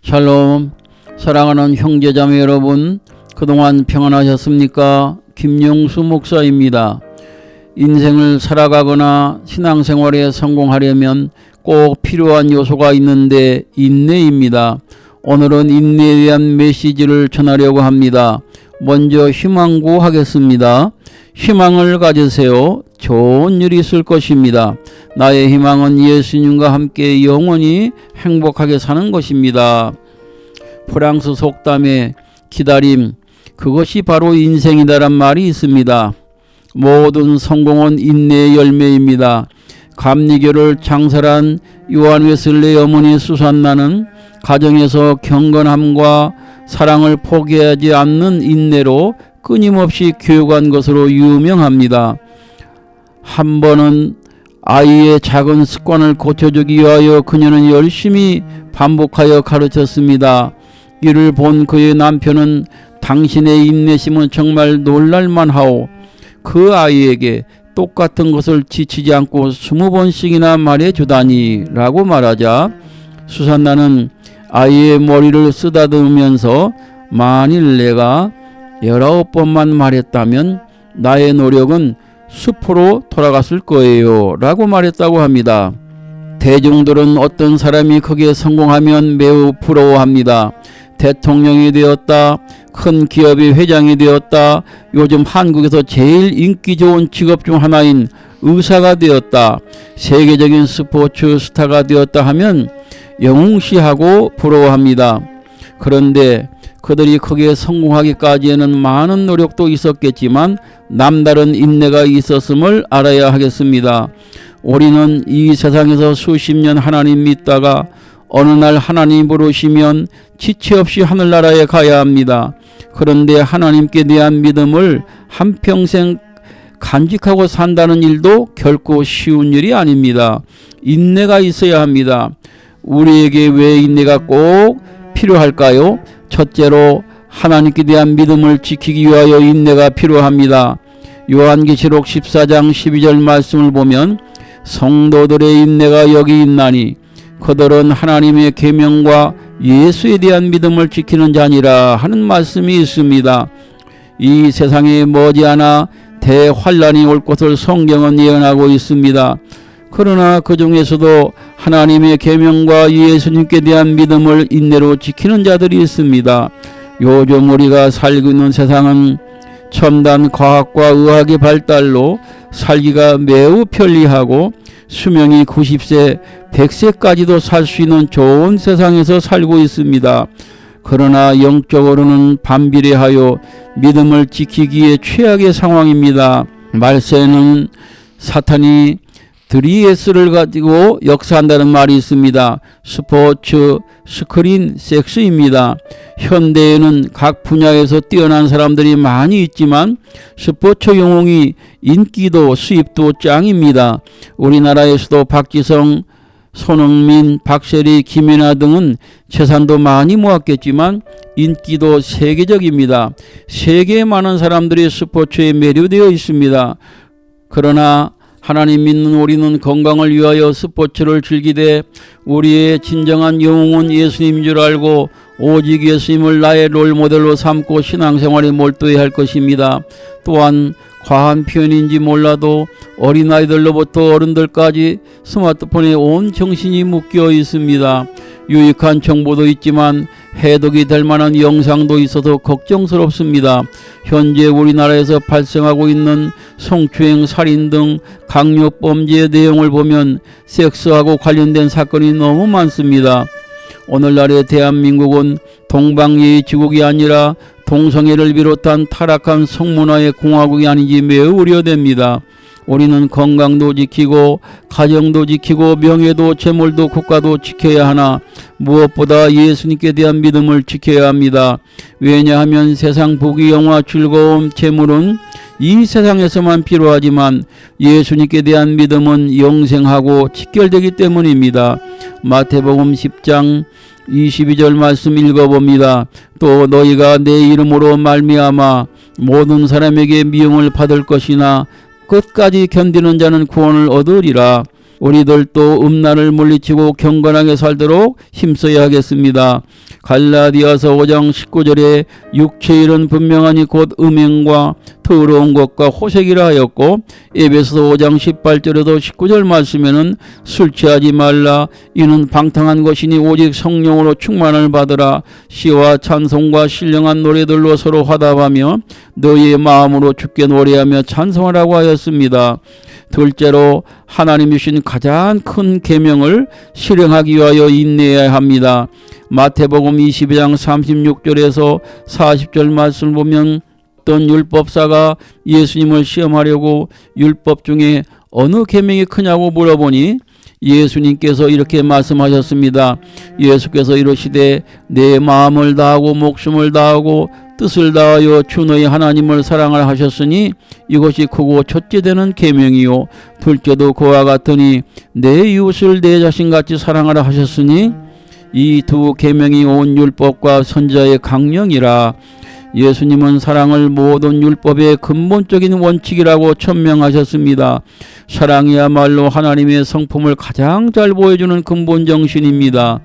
샬롬. 사랑하는 형제자매 여러분, 그동안 평안하셨습니까? 김용수 목사입니다. 인생을 살아가거나 신앙생활에 성공하려면 꼭 필요한 요소가 있는데 인내입니다. 오늘은 인내에 대한 메시지를 전하려고 합니다. 먼저 희망고 하겠습니다. 희망을 가지세요. 좋은 일이 있을 것입니다. 나의 희망은 예수님과 함께 영원히 행복하게 사는 것입니다. 프랑스 속담에 기다림, 그것이 바로 인생이다란 말이 있습니다. 모든 성공은 인내의 열매입니다. 감리교를 창설한 요한 웨슬레 어머니 수산나는 가정에서 경건함과 사랑을 포기하지 않는 인내로 끊임없이 교육한 것으로 유명합니다. 한 번은 아이의 작은 습관을 고쳐주기 위하여 그녀는 열심히 반복하여 가르쳤습니다. 이를 본 그의 남편은 당신의 인내심은 정말 놀랄만하오. 그 아이에게 똑같은 것을 지치지 않고 20번씩이나 말해주다니 라고 말하자 수산나는 아이의 머리를 쓰다듬으면서 만일 내가 19번만 말했다면 나의 노력은 숲으로 돌아갔을 거예요 라고 말했다고 합니다. 대중들은 어떤 사람이 크게 성공하면 매우 부러워합니다. 대통령이 되었다, 큰 기업의 회장이 되었다, 요즘 한국에서 제일 인기 좋은 직업 중 하나인 의사가 되었다, 세계적인 스포츠 스타가 되었다 하면 영웅시하고 부러워합니다. 그런데 그들이 크게 성공하기까지에는 많은 노력도 있었겠지만 남다른 인내가 있었음을 알아야 하겠습니다. 우리는 이 세상에서 수십 년 하나님 믿다가 어느 날 하나님 부르시면 지체 없이 하늘나라에 가야 합니다. 그런데 하나님께 대한 믿음을 한평생 간직하고 산다는 일도 결코 쉬운 일이 아닙니다. 인내가 있어야 합니다. 우리에게 왜 인내가 꼭 필요할까요? 첫째로 하나님께 대한 믿음을 지키기 위하여 인내가 필요합니다. 요한계시록 14장 12절 말씀을 보면 성도들의 인내가 여기 있나니 그들은 하나님의 계명과 예수에 대한 믿음을 지키는 자니라 하는 말씀이 있습니다. 이 세상에 머지않아 대환란이 올 것을 성경은 예언하고 있습니다. 그러나 그 중에서도 하나님의 계명과 예수님께 대한 믿음을 인내로 지키는 자들이 있습니다. 요즘 우리가 살고 있는 세상은 첨단 과학과 의학의 발달로 살기가 매우 편리하고 수명이 90세, 100세까지도 살 수 있는 좋은 세상에서 살고 있습니다. 그러나 영적으로는 반비례하여 믿음을 지키기에 최악의 상황입니다. 말세는 사탄이 드리에스를 가지고 역사한다는 말이 있습니다. 스포츠, 스크린, 섹스입니다. 현대에는 각 분야에서 뛰어난 사람들이 많이 있지만 스포츠 영웅이 인기도 수입도 짱입니다. 우리나라에서도 박지성, 손흥민, 박세리, 김연아 등은 재산도 많이 모았겠지만 인기도 세계적입니다. 세계에 많은 사람들이 스포츠에 매료되어 있습니다. 그러나 하나님 믿는 우리는 건강을 위하여 스포츠를 즐기되 우리의 진정한 영웅은 예수님인 줄 알고 오직 예수님을 나의 롤모델로 삼고 신앙생활에 몰두해야 할 것입니다. 또한 과한 표현인지 몰라도 어린아이들로부터 어른들까지 스마트폰에 온 정신이 묶여 있습니다. 유익한 정보도 있지만 해독이 될 만한 영상도 있어서 걱정스럽습니다. 현재 우리나라에서 발생하고 있는 성추행, 살인 등 강력범죄의 내용을 보면 섹스하고 관련된 사건이 너무 많습니다. 오늘날의 대한민국은 동방예의 지국이 아니라 동성애를 비롯한 타락한 성문화의 공화국이 아닌지 매우 우려됩니다. 우리는 건강도 지키고 가정도 지키고 명예도 재물도 국가도 지켜야 하나 무엇보다 예수님께 대한 믿음을 지켜야 합니다. 왜냐하면 세상 부귀 영화 즐거움 재물은 이 세상에서만 필요하지만 예수님께 대한 믿음은 영생하고 직결되기 때문입니다. 마태복음 10장 22절 말씀 읽어봅니다. 또 너희가 내 이름으로 말미암아 모든 사람에게 미움을 받을 것이나 끝까지 견디는 자는 구원을 얻으리라. 우리들도 음란을 물리치고 경건하게 살도록 힘써야 하겠습니다. 갈라디아서 5장 19절에 육체의 일은 분명하니 곧 음행과 더러운 것과 호색이라 하였고, 에베소서 5장 18절에도 19절 말씀에는 술 취하지 말라, 이는 방탕한 것이니 오직 성령으로 충만을 받으라. 시와 찬송과 신령한 노래들로 서로 화답하며 너희의 마음으로 주께 노래하며 찬송하라고 하였습니다. 둘째로 하나님이 주신 가장 큰 계명을 실행하기 위하여 인내해야 합니다. 마태복음 22장 36절에서 40절 말씀을 보면 어떤 율법사가 예수님을 시험하려고 율법 중에 어느 계명이 크냐고 물어보니 예수님께서 이렇게 말씀하셨습니다. 예수께서 이르시되 내 마음을 다하고 목숨을 다하고 뜻을 다하여 주 너희 하나님을 사랑하라 하셨으니 이것이 크고 첫째 되는 계명이요 둘째도 그와 같으니 내 이웃을 내 자신같이 사랑하라 하셨으니 이 두 계명이 온 율법과 선지자의 강령이라. 예수님은 사랑을 모든 율법의 근본적인 원칙이라고 천명하셨습니다. 사랑이야말로 하나님의 성품을 가장 잘 보여주는 근본 정신입니다.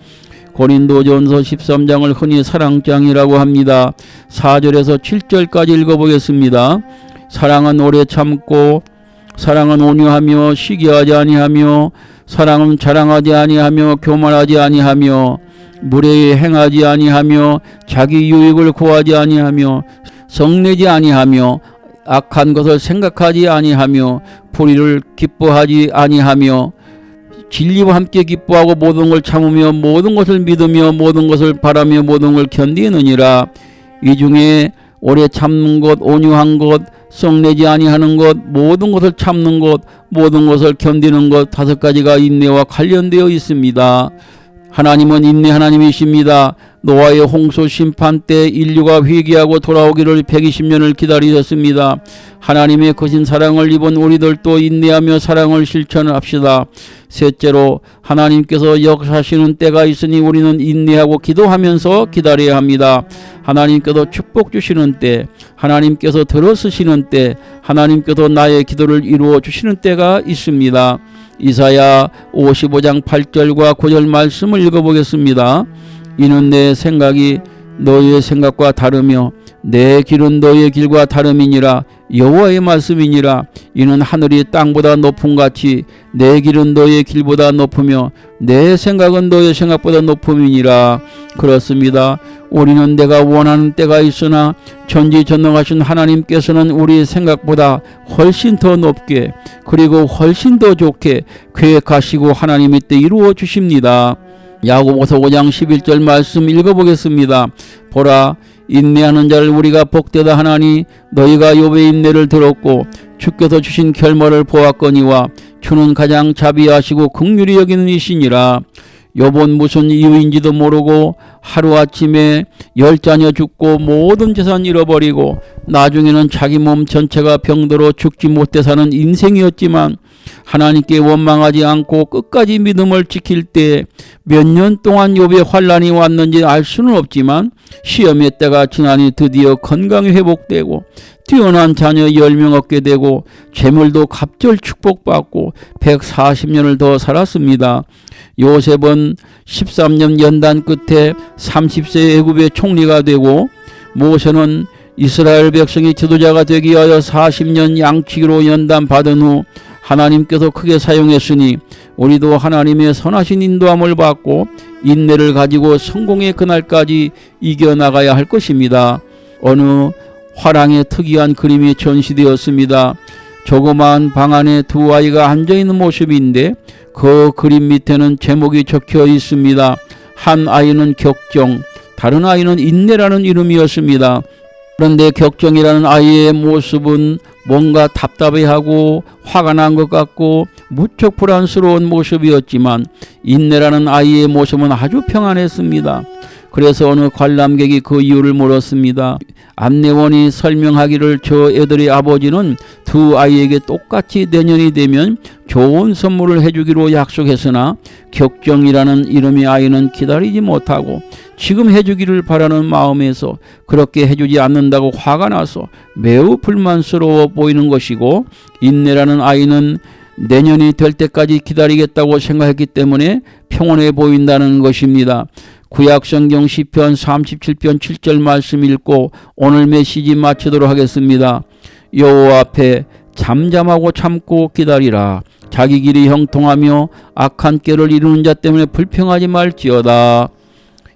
고린도전서 13장을 흔히 사랑장이라고 합니다. 4절에서 7절까지 읽어보겠습니다. 사랑은 오래 참고, 사랑은 온유하며 시기하지 아니하며, 사랑은 자랑하지 아니하며 교만하지 아니하며, 무례히 행하지 아니하며, 자기 유익을 구하지 아니하며, 성내지 아니하며, 악한 것을 생각하지 아니하며, 불의를 기뻐하지 아니하며, 진리와 함께 기뻐하고 모든 걸 참으며 모든 것을 믿으며 모든 것을 바라며 모든 걸 견디느니라. 이 중에 오래 참는 것, 온유한 것, 성내지 아니하는 것, 모든 것을 참는 것, 모든 것을 견디는 것, 5가지가 인내와 관련되어 있습니다. 하나님은 인내 하나님이십니다. 노아의 홍수 심판 때 인류가 회개하고 돌아오기를 120년을 기다리셨습니다. 하나님의 거신 사랑을 입은 우리들도 인내하며 사랑을 실천합시다. 셋째로 하나님께서 역사하시는 때가 있으니 우리는 인내하고 기도하면서 기다려야 합니다. 하나님께서 축복 주시는 때, 하나님께서 들어쓰시는 때, 하나님께서 나의 기도를 이루어 주시는 때가 있습니다. 이사야 55장 8절과 9절 말씀을 읽어보겠습니다. 이는 내 생각이 너희의 생각과 다르며 내 길은 너희의 길과 다름이니라. 여호와의 말씀이니라. 이는 하늘이 땅보다 높음같이 내 길은 너희의 길보다 높으며 내 생각은 너희의 생각보다 높음이니라. 그렇습니다. 우리는 내가 원하는 때가 있으나 전지전능하신 하나님께서는 우리 생각보다 훨씬 더 높게 그리고 훨씬 더 좋게 계획하시고 하나님의 때 이루어 주십니다. 야고보서 5장 11절 말씀 읽어보겠습니다. 보라, 인내하는 자를 우리가 복되다 하나니 너희가 욥의 인내를 들었고 주께서 주신 결말을 보았거니와 주는 가장 자비하시고 긍휼히 여기는 이시니라. 욥은 무슨 이유인지도 모르고 하루아침에 10자녀 죽고 모든 재산 잃어버리고 나중에는 자기 몸 전체가 병들어 죽지 못해 사는 인생이었지만 하나님께 원망하지 않고 끝까지 믿음을 지킬 때 몇 년 동안 욥의 환난이 왔는지 알 수는 없지만 시험의 때가 지나니 드디어 건강이 회복되고 뛰어난 자녀 10명 얻게 되고 재물도 갑절 축복받고 140년을 더 살았습니다. 요셉은 13년 연단 끝에 30세 애굽의 총리가 되고 모세는 이스라엘 백성이 지도자가 되기 위하여 40년 양치기로 연단 받은 후 하나님께서 크게 사용했으니 우리도 하나님의 선하신 인도함을 받고 인내를 가지고 성공의 그날까지 이겨나가야 할 것입니다. 어느 화랑의 특이한 그림이 전시되었습니다. 조그마한 방 안에 두 아이가 앉아있는 모습인데 그 그림 밑에는 제목이 적혀 있습니다. 한 아이는 격정, 다른 아이는 인내라는 이름이었습니다. 그런데 격정이라는 아이의 모습은 뭔가 답답해하고 화가 난 것 같고 무척 불안스러운 모습이었지만 인내라는 아이의 모습은 아주 평안했습니다. 그래서 어느 관람객이 그 이유를 물었습니다. 안내원이 설명하기를 저 애들의 아버지는 두 아이에게 똑같이 내년이 되면 좋은 선물을 해주기로 약속했으나 격정이라는 이름의 아이는 기다리지 못하고 지금 해주기를 바라는 마음에서 그렇게 해주지 않는다고 화가 나서 매우 불만스러워 보이는 것이고 인내라는 아이는 내년이 될 때까지 기다리겠다고 생각했기 때문에 평온해 보인다는 것입니다. 구약성경 시편 37편 7절 말씀 읽고 오늘 메시지 마치도록 하겠습니다. 여호와 앞에 잠잠하고 참고 기다리라. 자기 길이 형통하며 악한 꾀를 이루는 자 때문에 불평하지 말지어다.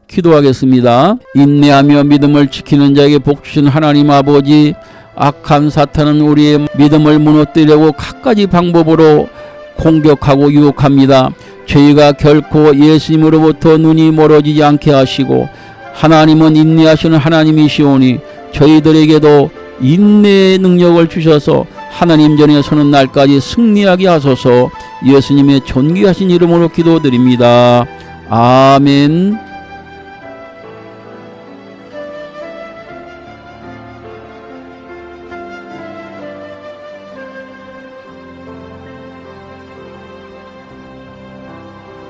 기도하겠습니다. 인내하며 믿음을 지키는 자에게 복 주신 하나님 아버지, 악한 사탄은 우리의 믿음을 무너뜨리려고 갖가지 방법으로 공격하고 유혹합니다. 저희가 결코 예수님으로부터 눈이 멀어지지 않게 하시고 하나님은 인내하시는 하나님이시오니 저희들에게도 인내의 능력을 주셔서 하나님 전에 서는 날까지 승리하게 하소서. 예수님의 존귀하신 이름으로 기도드립니다. 아멘.